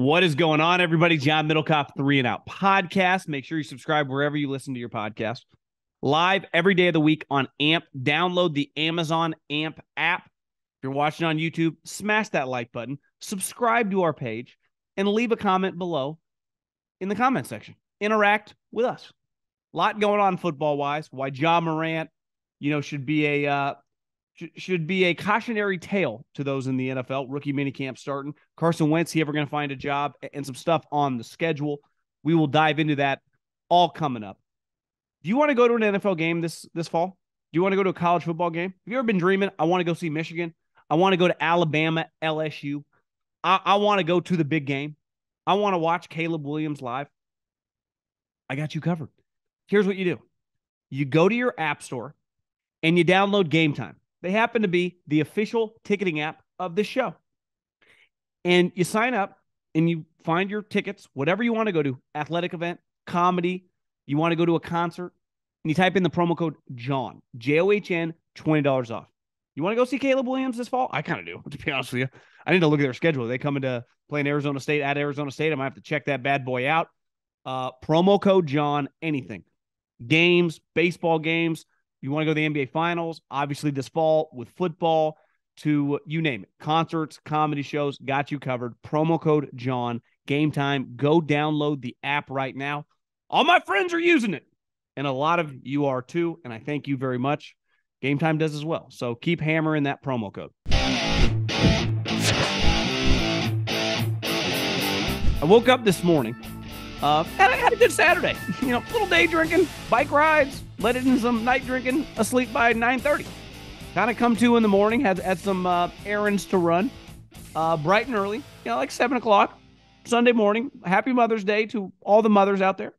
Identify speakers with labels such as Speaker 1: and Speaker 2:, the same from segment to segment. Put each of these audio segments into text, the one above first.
Speaker 1: What is going on, everybody? John Middlekauff, 3 and Out podcast. Make sure you subscribe wherever you listen to your podcast. Live every day of the week on AMP. Download the Amazon AMP app. If you're watching on YouTube, smash that like button, subscribe to our page, and leave a comment below in the comment section. Interact with us. A lot going on football-wise. Why Ja Morant, should be a cautionary tale to those in the NFL. Rookie minicamp starting. Carson Wentz, he ever going to find a job, and some stuff on the schedule. We will dive into that all coming up. Do you want to go to an NFL game this fall? Do you want to go to a college football game? Have you ever been dreaming? I want to go see Michigan. I want to go to Alabama, LSU. I want to go to the big game. I want to watch Caleb Williams live. I got you covered. Here's what you do. You go to your app store and you download Gametime. They happen to be the official ticketing app of this show. And you sign up and you find your tickets, whatever you want to go to, athletic event, comedy, you want to go to a concert, and you type in the promo code JOHN, JOHN, $20 off. You want to go see Caleb Williams this fall? I kind of do, to be honest with you. I need to look at their schedule. They come into playing Arizona State at Arizona State. I might have to check that bad boy out. Promo code JOHN, anything. Games, baseball games. You want to go to the NBA Finals, obviously this fall with football, to you name it. Concerts, comedy shows, got you covered. Promo code JOHN, Gametime. Go download the app right now. All my friends are using it, and a lot of you are too, and I thank you very much. Gametime does as well, so keep hammering that promo code. I woke up this morning, and I had a good Saturday. Little day drinking, bike rides, let it in some night drinking, asleep by 9:30. Kind of come to in the morning, had some errands to run, bright and early, like 7 o'clock, Sunday morning. Happy Mother's Day to all the mothers out there.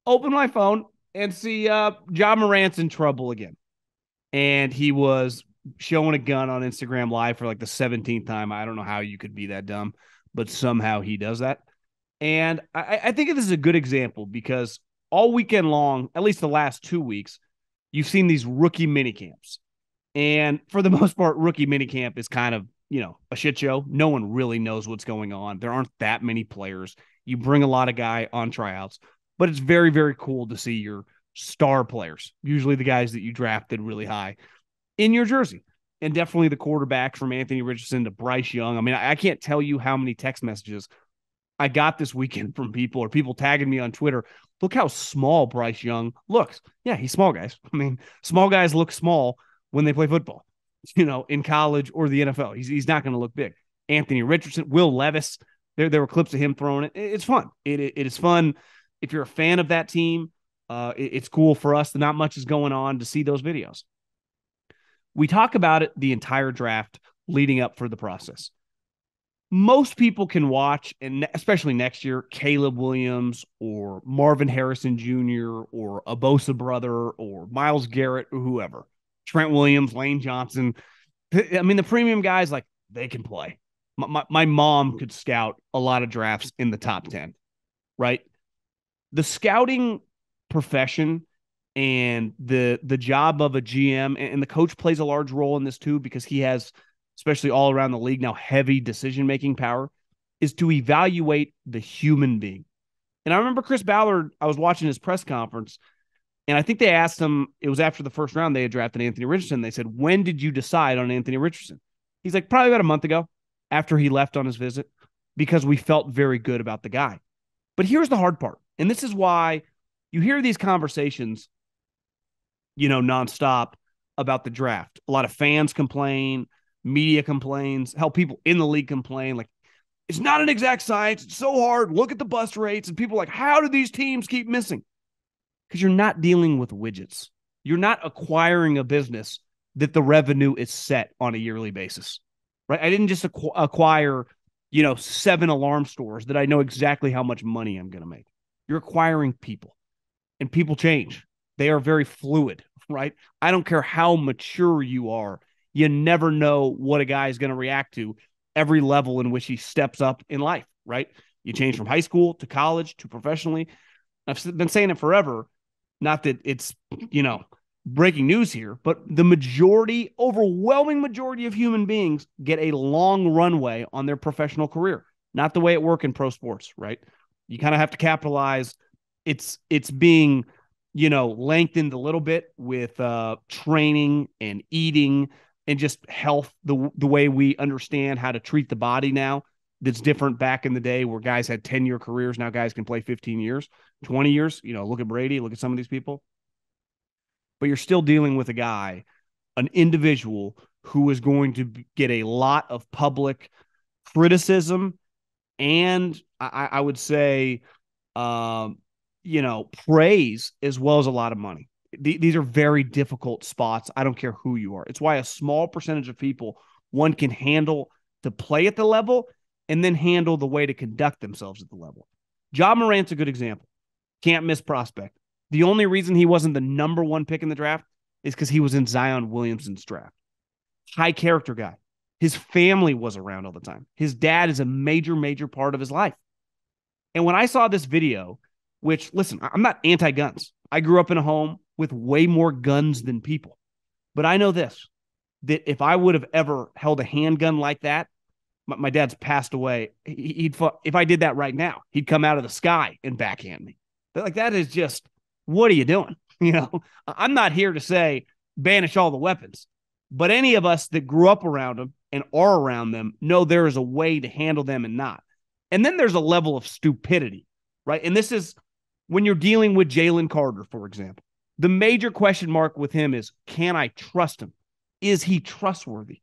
Speaker 1: Open my phone and see Ja Morant's in trouble again. And he was showing a gun on Instagram Live for like the 17th time. I don't know how you could be that dumb, but somehow he does that. And I think this is a good example because all weekend long, at least the last 2 weeks, you've seen these rookie minicamps. And for the most part, rookie minicamp is kind of, a shit show. No one really knows what's going on. There aren't that many players. You bring a lot of guy on tryouts, but it's very, very cool to see your star players, usually the guys that you drafted really high, in your jersey. And definitely the quarterbacks from Anthony Richardson to Bryce Young. I mean, I can't tell you how many text messages I got this weekend from people or people tagging me on Twitter. Look how small Bryce Young looks. Yeah, he's small, guys. I mean, small guys look small when they play football, in college or the NFL. He's not going to look big. Anthony Richardson, Will Levis, there were clips of him throwing it. It's fun. It is fun. If you're a fan of that team, it's cool for us. Not much is going on to see those videos. We talk about it the entire draft leading up for the process. Most people can watch, and especially next year, Caleb Williams or Marvin Harrison Jr. or a Bosa brother or Myles Garrett or whoever. Trent Williams, Lane Johnson. I mean, the premium guys, like, they can play. My mom could scout a lot of drafts in the top 10, right? The scouting profession and the job of a GM, and the coach plays a large role in this too, because he has, especially all around the league now, heavy decision-making power, is to evaluate the human being. And I remember Chris Ballard, I was watching his press conference, and I think they asked him, it was after the first round they had drafted Anthony Richardson. They said, when did you decide on Anthony Richardson? He's like, probably about a month ago after he left on his visit, because we felt very good about the guy. But here's the hard part. And this is why you hear these conversations, nonstop about the draft. A lot of fans complain, media complains, hell, people in the league complain, like, it's not an exact science. It's so hard. Look at the bust rates. And people are like, how do these teams keep missing? Because you're not dealing with widgets. You're not acquiring a business that the revenue is set on a yearly basis, right? I didn't just acquire, 7 alarm stores that I know exactly how much money I'm going to make. You're acquiring people, and people change. They are very fluid, right? I don't care how mature you are. You never know what a guy is going to react to every level in which he steps up in life, right? You change from high school to college to professionally. I've been saying it forever. Not that it's, breaking news here, but overwhelming majority of human beings get a long runway on their professional career. Not the way it works in pro sports, right? You kind of have to capitalize. It's being, lengthened a little bit with training and eating and just health, the way we understand how to treat the body now. That's different back in the day where guys had 10-year careers. Now guys can play 15 years, 20 years. Look at Brady, look at some of these people. But you're still dealing with a guy, an individual who is going to get a lot of public criticism and I would say, praise as well as a lot of money. These are very difficult spots. I don't care who you are. It's why a small percentage of people, one, can handle to play at the level and then handle the way to conduct themselves at the level. Ja Morant's a good example. Can't miss prospect. The only reason he wasn't the number one pick in the draft is because he was in Zion Williamson's draft. High character guy. His family was around all the time. His dad is a major, major part of his life. And when I saw this video, which, listen, I'm not anti-guns. I grew up in a home with way more guns than people. But I know this, that if I would have ever held a handgun like that, my dad's passed away. If I did that right now, he'd come out of the sky and backhand me. Like, that is just, what are you doing? I'm not here to say banish all the weapons. But any of us that grew up around them and are around them know there is a way to handle them and not. And then there's a level of stupidity, right? And this is when you're dealing with Jalen Carter, for example. The major question mark with him is, can I trust him? Is he trustworthy?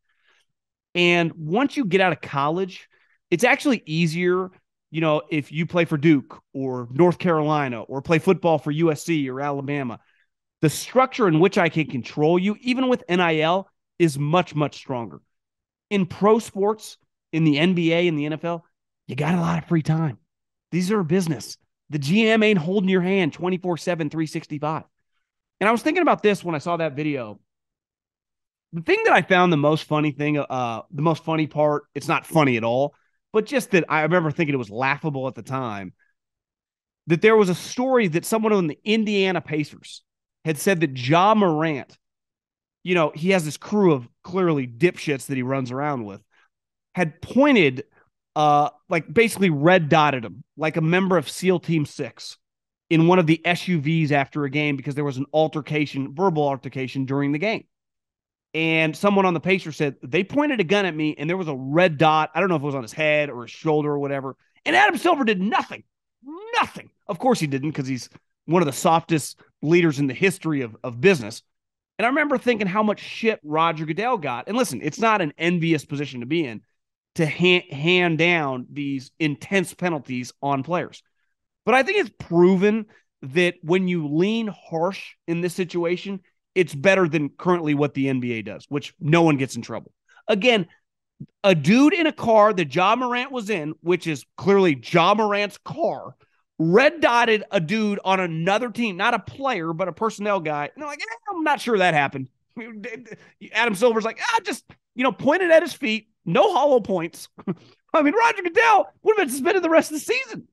Speaker 1: And once you get out of college, it's actually easier, if you play for Duke or North Carolina or play football for USC or Alabama. The structure in which I can control you, even with NIL, is much, much stronger. In pro sports, in the NBA and the NFL, you got a lot of free time. These are a business. The GM ain't holding your hand 24/7, 365. And I was thinking about this when I saw that video. The thing that I found the most funny part, it's not funny at all, but just that I remember thinking it was laughable at the time, that there was a story that someone on the Indiana Pacers had said that Ja Morant, he has this crew of clearly dipshits that he runs around with, had pointed, basically red dotted him like a member of SEAL Team 6 in one of the SUVs after a game because there was an verbal altercation during the game. And someone on the Pacers said, they pointed a gun at me and there was a red dot. I don't know if it was on his head or his shoulder or whatever. And Adam Silver did nothing. Nothing. Of course he didn't, because he's one of the softest leaders in the history of business. And I remember thinking how much shit Roger Goodell got. And listen, it's not an envious position to be in to hand down these intense penalties on players. But I think it's proven that when you lean harsh in this situation, it's better than currently what the NBA does, which no one gets in trouble. Again, a dude in a car that Ja Morant was in, which is clearly Ja Morant's car, red dotted a dude on another team, not a player, but a personnel guy. And they're like, I'm not sure that happened. Adam Silver's like, just, pointed at his feet, no hollow points. I mean, Roger Goodell would have been suspended the rest of the season.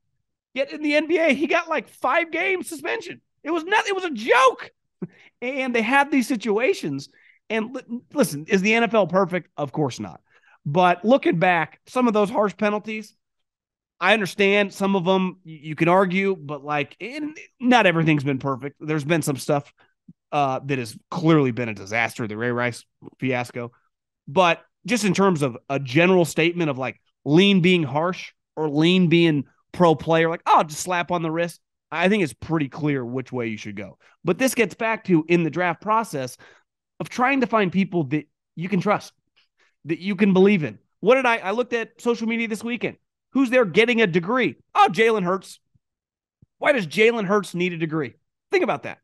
Speaker 1: Yet in the NBA, he got like 5 game suspension. It was nothing. It was a joke. And they have these situations. And listen, is the NFL perfect? Of course not. But looking back, some of those harsh penalties, I understand some of them you can argue, but not everything's been perfect. There's been some stuff that has clearly been a disaster, the Ray Rice fiasco. But just in terms of a general statement of lean being harsh or lean being pro player, just slap on the wrist, I think it's pretty clear which way you should go. But this gets back to, in the draft process, of trying to find people that you can trust, that you can believe in. I looked at social media this weekend. Who's there getting a degree? Oh, Jalen Hurts. Why does Jalen Hurts need a degree? Think about that.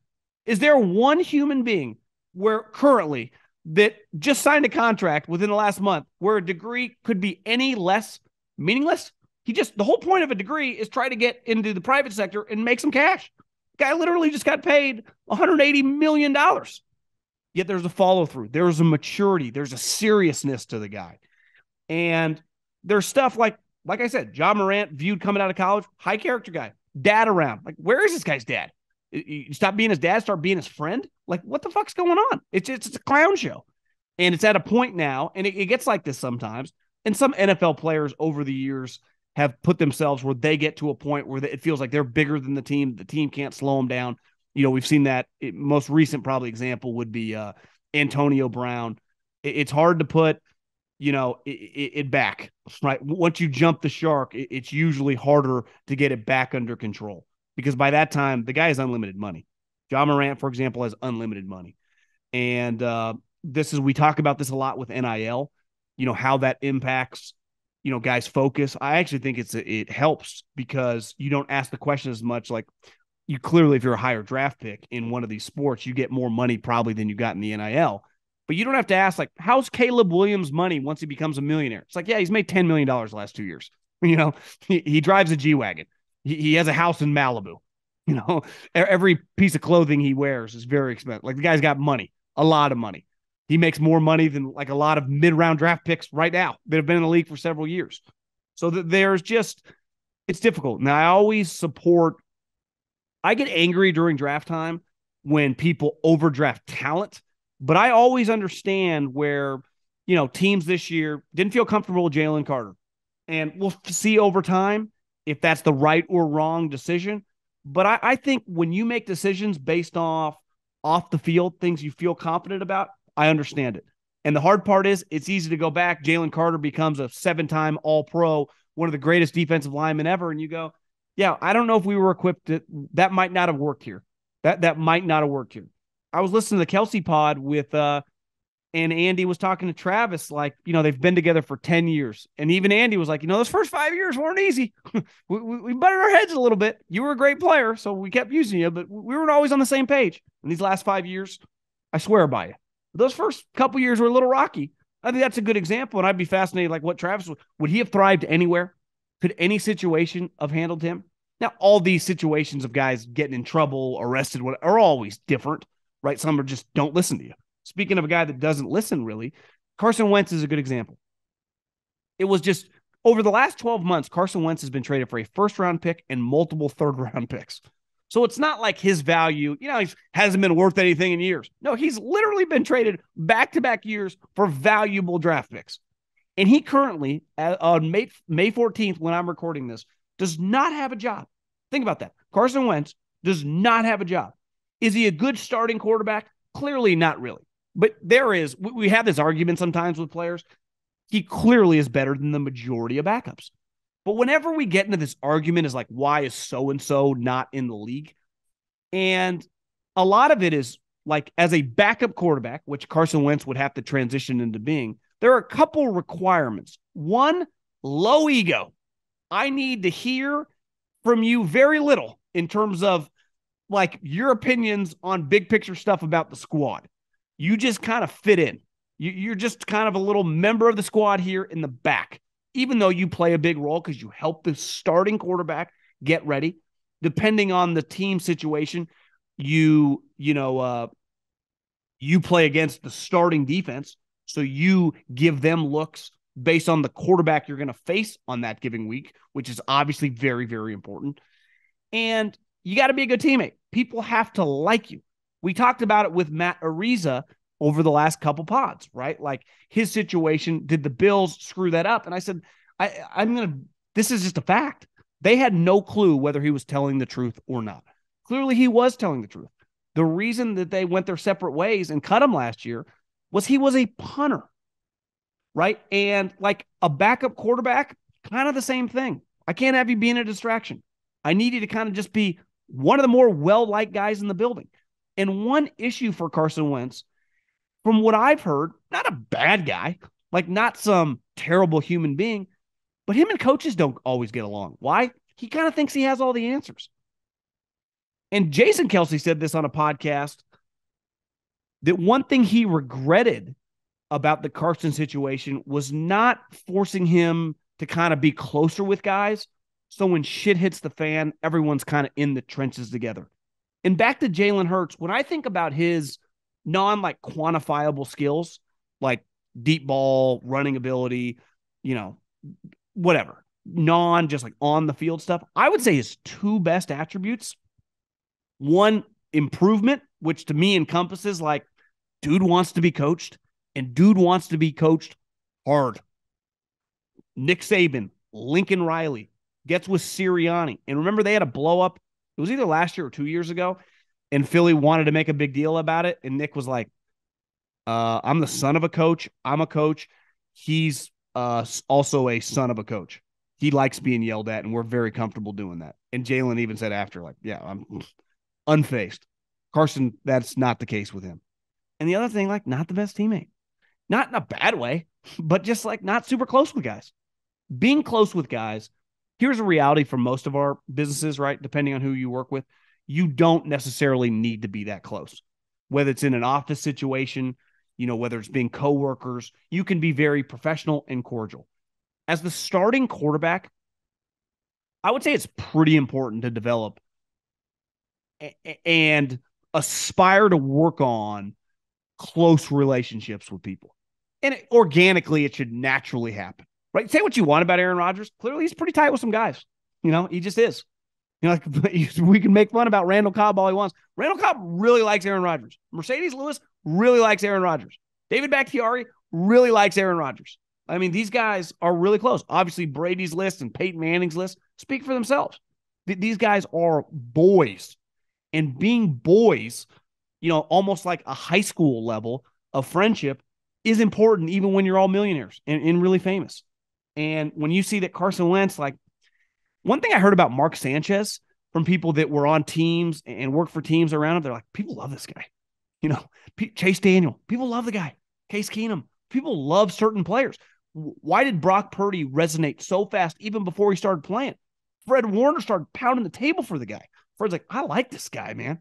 Speaker 1: Is there one human being where currently that just signed a contract within the last month where a degree could be any less meaningless? The whole point of a degree is try to get into the private sector and make some cash. Guy literally just got paid $180 million. Yet there's a follow through. There's a maturity. There's a seriousness to the guy. And there's stuff like I said, Ja Morant viewed coming out of college, high character guy, dad around. Where is this guy's dad? You stop being his dad, start being his friend. What the fuck's going on? It's a clown show. And it's at a point now, and it gets like this sometimes. And some NFL players over the years have put themselves where they get to a point where it feels like they're bigger than the team can't slow them down. We've seen that. Most recent probably example would be Antonio Brown. It's hard to put it back, right? Once you jump the shark, it's usually harder to get it back under control, because by that time the guy has unlimited money. Ja Morant, for example, has unlimited money. And we talk about this a lot with NIL, how that impacts, guys' focus. I actually think it helps, because you don't ask the question as much. Like, you clearly, if you're a higher draft pick in one of these sports, you get more money probably than you got in the NIL. But you don't have to ask, like, how's Caleb Williams' money once he becomes a millionaire? It's like, yeah, he's made $10 million the last 2 years. He drives a G-Wagon. He has a house in Malibu. Every piece of clothing he wears is very expensive. Like, the guy's got money, a lot of money. He makes more money than like a lot of mid-round draft picks right now that have been in the league for several years. So it's difficult. Now, I get angry during draft time when people overdraft talent. But I always understand where, teams this year didn't feel comfortable with Jalen Carter. And we'll see over time if that's the right or wrong decision. But I think when you make decisions based off the field, things you feel confident about, I understand it. And the hard part is it's easy to go back. Jalen Carter becomes a 7-time All-Pro, one of the greatest defensive linemen ever. And you go, yeah, I don't know if we were equipped that might not have worked here. That might not have worked here. I was listening to the Kelsey pod and Andy was talking to Travis, like, they've been together for 10 years. And even Andy was like, those first 5 years weren't easy. we butted our heads a little bit. You were a great player, so we kept using you, but we weren't always on the same page. And these last 5 years, I swear by you. Those first couple years were a little rocky. I think that's a good example. And I'd be fascinated, like, what Travis would he have thrived anywhere? Could any situation have handled him? Now, all these situations of guys getting in trouble, arrested, are always different. Right? Some are just don't listen to you. Speaking of a guy that doesn't listen, really, Carson Wentz is a good example. It was just over the last 12 months, Carson Wentz has been traded for a first-round pick and multiple third-round picks. So it's not like his value, he hasn't been worth anything in years. No, he's literally been traded back-to-back years for valuable draft picks. And he currently, on May 14th, when I'm recording this, does not have a job. Think about that. Carson Wentz does not have a job. Is he a good starting quarterback? Clearly not really. But we have this argument sometimes with players. He clearly is better than the majority of backups. But whenever we get into this argument is like, why is so-and-so not in the league? And a lot of it is like, as a backup quarterback, which Carson Wentz would have to transition into being, there are a couple requirements. One, low ego. I need to hear from you very little in terms of like your opinions on big picture stuff about the squad. You just kind of fit in. You're just kind of a little member of the squad here in the back, even though you play a big role because you help the starting quarterback get ready. Depending on the team situation, you play against the starting defense. So you give them looks based on the quarterback you're going to face on that given week, which is obviously very, very important. And you got to be a good teammate. People have to like you. We talked about it with Matt Ariza over the last couple pods, right? Like his situation, did the Bills screw that up? And I said, this is just a fact. They had no clue whether he was telling the truth or not. Clearly he was telling the truth. The reason that they went their separate ways and cut him last year was he was a punter, right? And like a backup quarterback, kind of the same thing. I can't have you being a distraction. I need you to kind of just be one of the more well-liked guys in the building. And one issue for Carson Wentz, from what I've heard, not a bad guy, like not some terrible human being, but him and coaches don't always get along. Why? He kind of thinks he has all the answers. And Jason Kelsey said this on a podcast, that one thing he regretted about the Carson situation was not forcing him to kind of be closer with guys. So when shit hits the fan, everyone's kind of in the trenches together. And back to Jalen Hurts, when I think about his quantifiable skills, like deep ball, running ability, whatever, just like on the field stuff, I would say his two best attributes, one, improvement, which to me encompasses like dude wants to be coached and dude wants to be coached hard. Nick Saban, Lincoln Riley gets with Sirianni. And remember, they had a blow up. It was either last year or 2 years ago. And Philly wanted to make a big deal about it. And Nick was like, I'm the son of a coach. I'm a coach. He's also a son of a coach. He likes being yelled at, and we're very comfortable doing that. And Jalen even said after, like, yeah, I'm unfazed. Carson, that's not the case with him. And the other thing, like, not the best teammate. Not in a bad way, but just like not super close with guys. Being close with guys, here's a reality for most of our businesses, right? Depending on who you work with, you don't necessarily need to be that close. Whether it's in an office situation, whether it's being coworkers, you can be very professional and cordial. As the starting quarterback, I would say it's pretty important to develop and aspire to work on close relationships with people. And organically, it should naturally happen, right? Say what you want about Aaron Rodgers. Clearly, he's pretty tight with some guys. He just is. We can make fun about Randall Cobb all he wants. Randall Cobb really likes Aaron Rodgers. Mercedes Lewis really likes Aaron Rodgers. David Bakhtiari really likes Aaron Rodgers. I mean, these guys are really close. Obviously, Brady's list and Peyton Manning's list speak for themselves. These guys are boys. And being boys, almost like a high school level of friendship is important even when you're all millionaires and really famous. And when you see that Carson Wentz, like, one thing I heard about Mark Sanchez from people that were on teams and worked for teams around him, they're like, people love this guy. Chase Daniel, people love the guy. Case Keenum, people love certain players. Why did Brock Purdy resonate so fast even before he started playing? Fred Warner started pounding the table for the guy. Fred's like, I like this guy, man.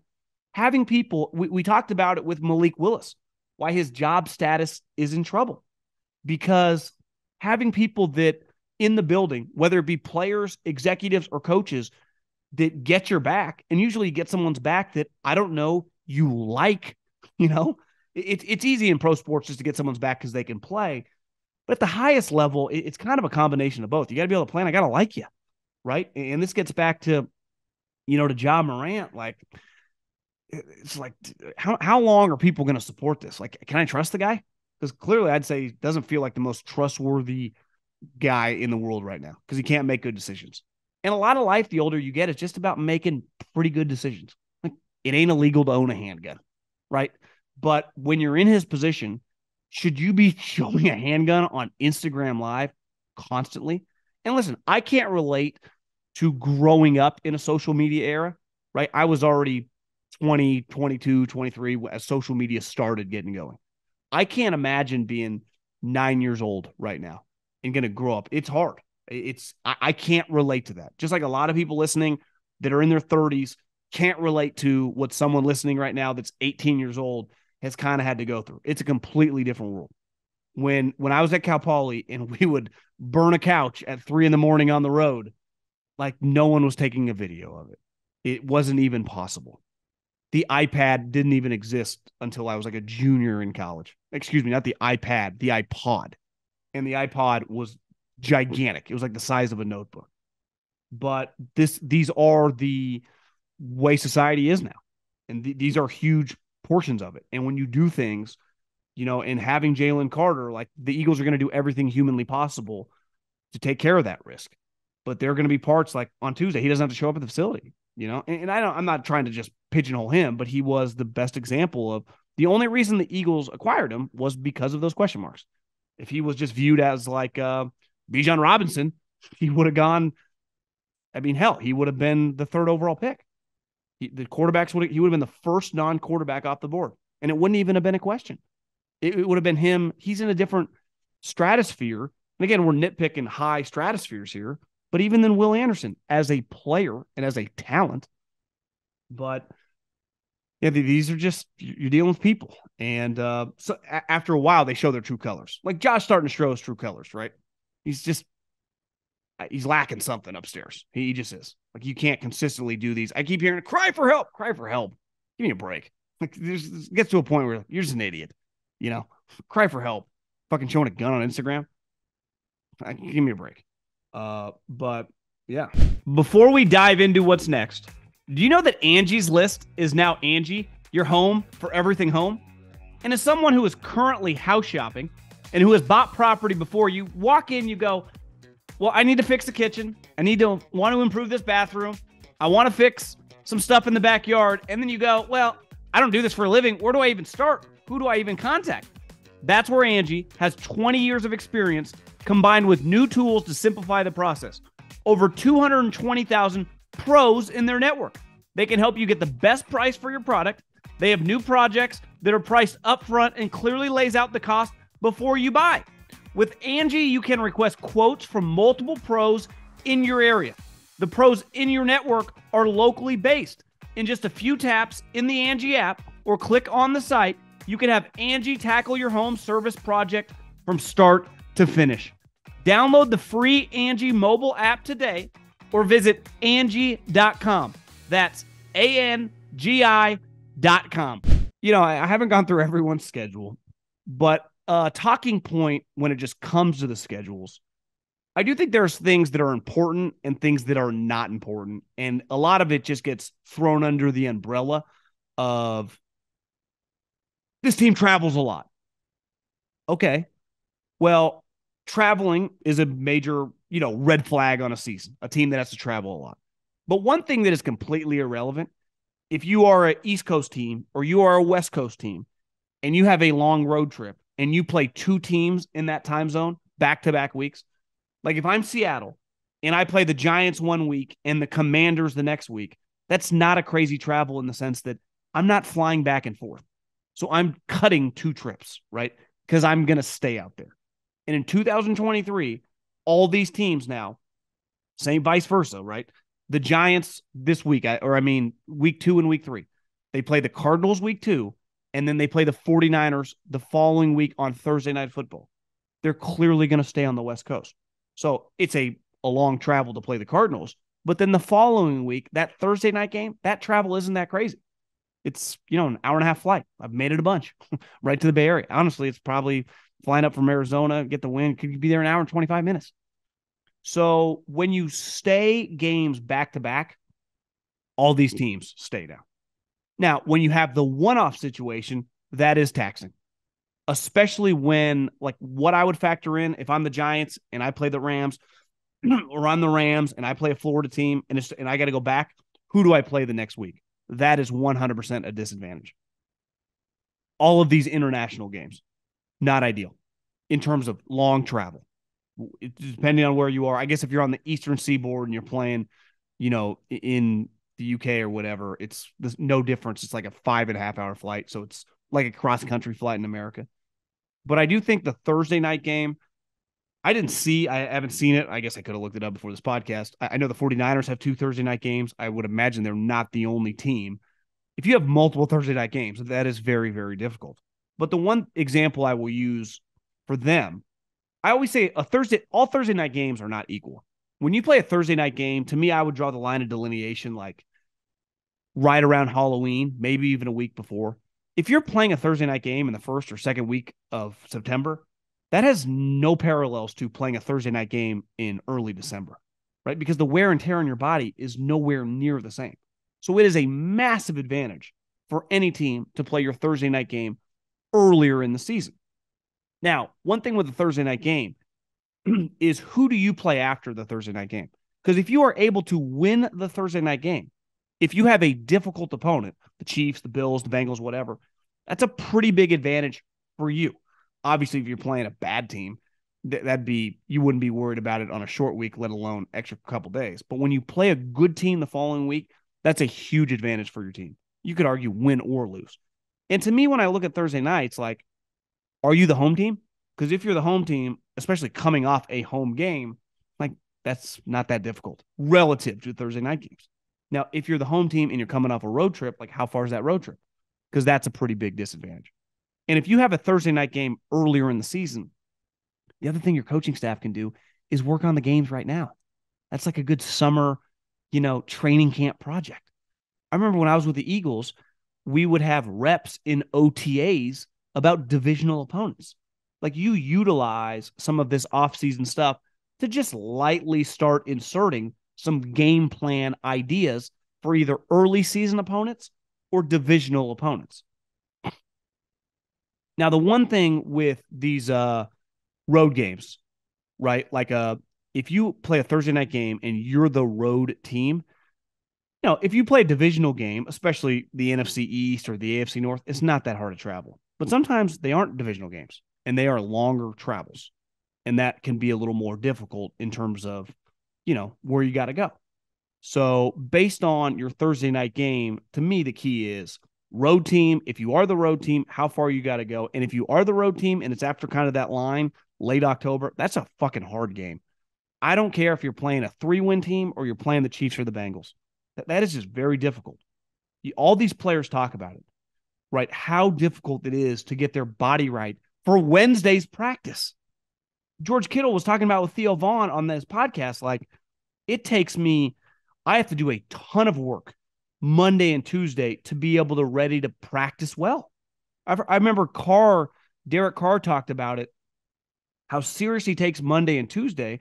Speaker 1: Having people, we talked about it with Malik Willis, why his job status is in trouble. Because having people that in the building, whether it be players, executives, or coaches, that get your back, and usually you get someone's back that I don't know you like, it's easy in pro sports just to get someone's back because they can play. But at the highest level, it's kind of a combination of both. You got to be able to play, and I got to like you, right? And this gets back to, to Ja Morant. Like, it's like, how long are people going to support this? Like, can I trust the guy? Because clearly I'd say he doesn't feel like the most trustworthy guy in the world right now because he can't make good decisions. And a lot of life, the older you get, it's just about making pretty good decisions. Like, it ain't illegal to own a handgun, right? But when you're in his position, should you be showing a handgun on Instagram Live constantly? And listen, I can't relate to growing up in a social media era, right? I was already 20, 22, 23 as social media started getting going. I can't imagine being 9 years old right now and going to grow up. It's hard. I can't relate to that. Just like a lot of people listening that are in their 30s can't relate to what someone listening right now that's 18 years old has kind of had to go through. It's a completely different world. When I was at Cal Poly and we would burn a couch at 3 a.m. on the road, like, no one was taking a video of it. It wasn't even possible. The iPad didn't even exist until I was like a junior in college. Excuse me, not the iPad, the iPod. And the iPod was gigantic. It was like the size of a notebook. But these are the way society is now. And these are huge portions of it. And when you do things, and having Jalen Carter, like, the Eagles are going to do everything humanly possible to take care of that risk. But there are going to be parts like on Tuesday, he doesn't have to show up at the facility, and I'm not trying to just pigeonhole him, but he was the best example of the only reason the Eagles acquired him was because of those question marks. If he was just viewed as like Bijan Robinson, he would have gone. I mean, hell, he would have been the 3rd overall pick. He would have been the first non-quarterback off the board, and it wouldn't even have been a question. It would have been him. He's in a different stratosphere. And again, we're nitpicking high stratospheres here, but even than Will Anderson as a player and as a talent. But yeah, these are just, you're dealing with people. And so after a while, they show their true colors. Like, Josh starting to show his true colors, right? He's lacking something upstairs. He just is. Like, you can't consistently do these. I keep hearing, cry for help. Give me a break. Like, it gets to a point where you're just an idiot. Cry for help. Fucking showing a gun on Instagram. Give me a break. But yeah. Before we dive into what's next, do you know that Angie's List is now Angie, your home for everything home? And as someone who is currently house shopping and who has bought property before, you walk in, you go, well, I need to fix the kitchen. I want to improve this bathroom. I want to fix some stuff in the backyard. And then you go, well, I don't do this for a living. Where do I even start? Who do I even contact? That's where Angie has 20 years of experience combined with new tools to simplify the process. Over 220,000 pros in their network. They can help you get the best price for your product. They have new projects that are priced upfront and clearly lays out the cost before you buy. With Angie, you can request quotes from multiple pros in your area. The pros in your network are locally based. In just a few taps in the Angie app or click on the site, you can have Angie tackle your home service project from start to finish. Download the free Angie mobile app today or visit Angie.com. That's ANGI.com. You know, I haven't gone through everyone's schedule, but talking point when it just comes to the schedules, I do think there's things that are important and things that are not important. And a lot of it just gets thrown under the umbrella of this team travels a lot. Okay. Well, traveling is a major, red flag on a season, a team that has to travel a lot. But one thing that is completely irrelevant, if you are an East Coast team or you are a West Coast team and you have a long road trip and you play two teams in that time zone back-to-back weeks, like if I'm Seattle and I play the Giants one week and the Commanders the next week, that's not a crazy travel in the sense that I'm not flying back and forth. So I'm cutting two trips, right? Because I'm going to stay out there. And in 2023, all these teams now, same vice versa, right? The Giants this week, week 2 and week 3, they play the Cardinals week 2, and then they play the 49ers the following week on Thursday Night Football. They're clearly going to stay on the West Coast. So it's a long travel to play the Cardinals. But then the following week, that Thursday night game, that travel isn't that crazy. It's, an hour and a half flight. I've made it a bunch right to the Bay Area. Honestly, it's probably flying up from Arizona, get the win. Could be there an hour and 25 minutes. So when you stay games back to back, all these teams stay down. Now, when you have the one-off situation, that is taxing, especially when, like, what I would factor in if I'm the Giants and I play the Rams or I'm the Rams and I play a Florida team and I got to go back, who do I play the next week? That is 100% a disadvantage. All of these international games, not ideal in terms of long travel. Depending on where you are, I guess if you're on the Eastern Seaboard and you're playing, in the UK or whatever, there's no difference. It's like a 5.5 hour flight. So it's like a cross country flight in America. But I do think the Thursday night game, I haven't seen it. I guess I could have looked it up before this podcast. I know the 49ers have 2 Thursday night games. I would imagine they're not the only team. If you have multiple Thursday night games, that is very, very difficult. But the one example I will use for them, I always say all Thursday night games are not equal. When you play a Thursday night game, to me, I would draw the line of delineation like right around Halloween, maybe even a week before. If you're playing a Thursday night game in the first or second week of September, that has no parallels to playing a Thursday night game in early December, right? Because the wear and tear on your body is nowhere near the same. So it is a massive advantage for any team to play your Thursday night game earlier in the season. Now, one thing with the Thursday night game is who do you play after the Thursday night game? Because if you are able to win the Thursday night game, if you have a difficult opponent, the Chiefs, the Bills, the Bengals, whatever, that's a pretty big advantage for you. Obviously, if you're playing a bad team, you wouldn't be worried about it on a short week, let alone extra couple days. But when you play a good team the following week, that's a huge advantage for your team. You could argue win or lose. And to me, when I look at Thursday nights, like, are you the home team? Because if you're the home team, especially coming off a home game, like, that's not that difficult relative to Thursday night games. Now, if you're the home team and you're coming off a road trip, like, how far is that road trip? Because that's a pretty big disadvantage. And if you have a Thursday night game earlier in the season, the other thing your coaching staff can do is work on the games right now. That's like a good summer, training camp project. I remember when I was with the Eagles, we would have reps in OTAs about divisional opponents. Like, you utilize some of this offseason stuff to just lightly start inserting some game plan ideas for either early season opponents or divisional opponents. Now, the one thing with these road games, right, like a if you play a Thursday night game and you're the road team, if you play a divisional game, especially the NFC East or the AFC North, it's not that hard to travel. But sometimes they aren't divisional games and they are longer travels. And that can be a little more difficult in terms of, where you got to go. So based on your Thursday night game, to me, the key is road team. If you are the road team, how far you got to go. And if you are the road team and it's after kind of that line, late October, that's a fucking hard game. I don't care if you're playing a 3-win team or you're playing the Chiefs or the Bengals. That is just very difficult. All these players talk about it, right? How difficult it is to get their body right for Wednesday's practice. George Kittle was talking about with Theo Vaughn on this podcast, like, I have to do a ton of work Monday and Tuesday to be able to ready to practice well. I remember Derek Carr talked about it, how serious he takes Monday and Tuesday,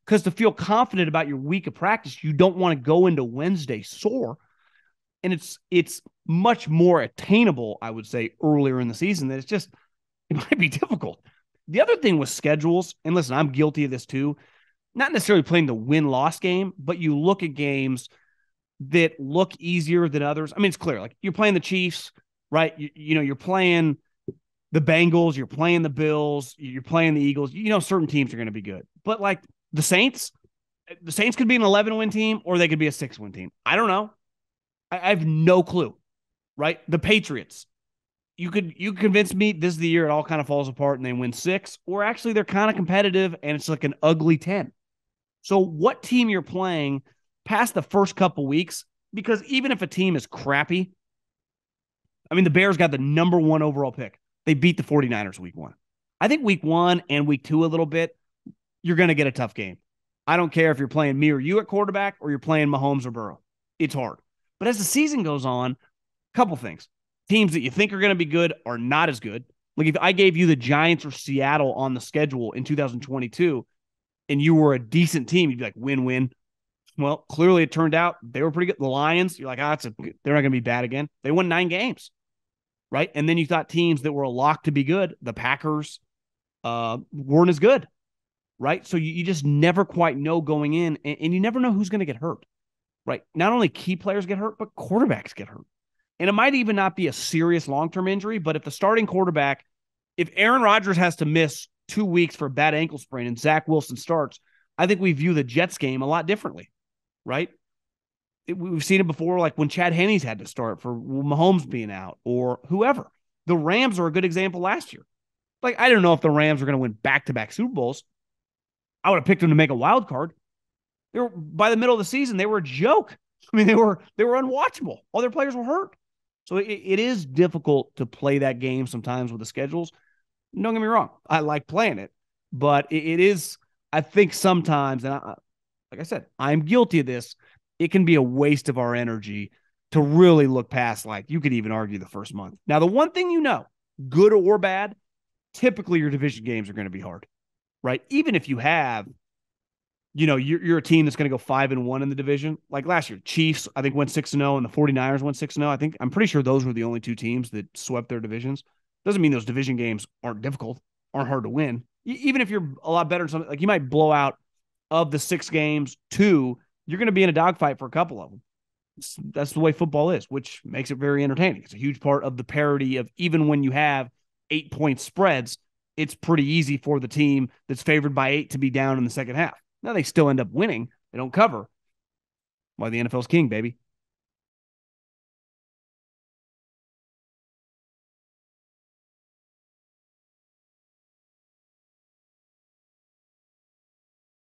Speaker 1: because to feel confident about your week of practice, you don't want to go into Wednesday sore. And it's much more attainable, I would say, earlier in the season. That it might be difficult. The other thing with schedules, and listen, I'm guilty of this too, not necessarily playing the win-loss game, but you look at games that look easier than others. I mean, it's clear. Like, you're playing the Chiefs, right? You're playing the Bengals, you're playing the Bills, you're playing the Eagles. Certain teams are going to be good. But like the Saints could be an 11-win team or they could be a 6-win team. I don't know. I have no clue, right? The Patriots. You could convince me this is the year it all kind of falls apart and they win 6, or actually they're kind of competitive and it's like an ugly 10. So what team you're playing past the first couple weeks, because even if a team is crappy, I mean, the Bears got the number 1 overall pick. They beat the 49ers week 1. I think week 1 and week 2 a little bit, you're going to get a tough game. I don't care if you're playing me or you at quarterback or you're playing Mahomes or Burrow. It's hard. But as the season goes on, a couple things. Teams that you think are going to be good are not as good. Like, if I gave you the Giants or Seattle on the schedule in 2022 and you were a decent team, you'd be like, win-win. Well, clearly it turned out they were pretty good. The Lions, you're like, they're not going to be bad again. They won 9 games, right? And then you thought teams that were a lock to be good, the Packers, weren't as good, right? So you just never quite know going in, and you never know who's going to get hurt, right? Not only key players get hurt, but quarterbacks get hurt. And it might even not be a serious long-term injury, but if the starting quarterback, if Aaron Rodgers has to miss 2 weeks for a bad ankle sprain and Zach Wilson starts, I think we view the Jets game a lot differently, right? We've seen it before, like when Chad Henne's had to start for Mahomes being out or whoever. The Rams are a good example last year. Like, I don't know if the Rams are going to win back-to-back Super Bowls. I would have picked them to make a wild card. By the middle of the season, they were a joke. I mean, they were unwatchable. All their players were hurt. So it is difficult to play that game sometimes with the schedules. Don't get me wrong. I like playing it, but it is, I think sometimes, and like I said, I'm guilty of this. It can be a waste of our energy to really look past, like, you could even argue the first month. Now, the one thing, good or bad, typically your division games are going to be hard, right? Even if you have, you're a team that's going to go 5-1 in the division. Like last year, Chiefs, I think, went 6-0, and the 49ers went 6-0. I'm pretty sure those were the only 2 teams that swept their divisions. Doesn't mean those division games aren't difficult, aren't hard to win. Even if you're a lot better in something, like you might blow out of the 6 games, 2, you're going to be in a dogfight for a couple of them. That's the way football is, which makes it very entertaining. It's a huge part of the parity of, even when you have 8-point spreads, it's pretty easy for the team that's favored by 8 to be down in the second half. Now, they still end up winning. They don't cover. Why the NFL's king, baby.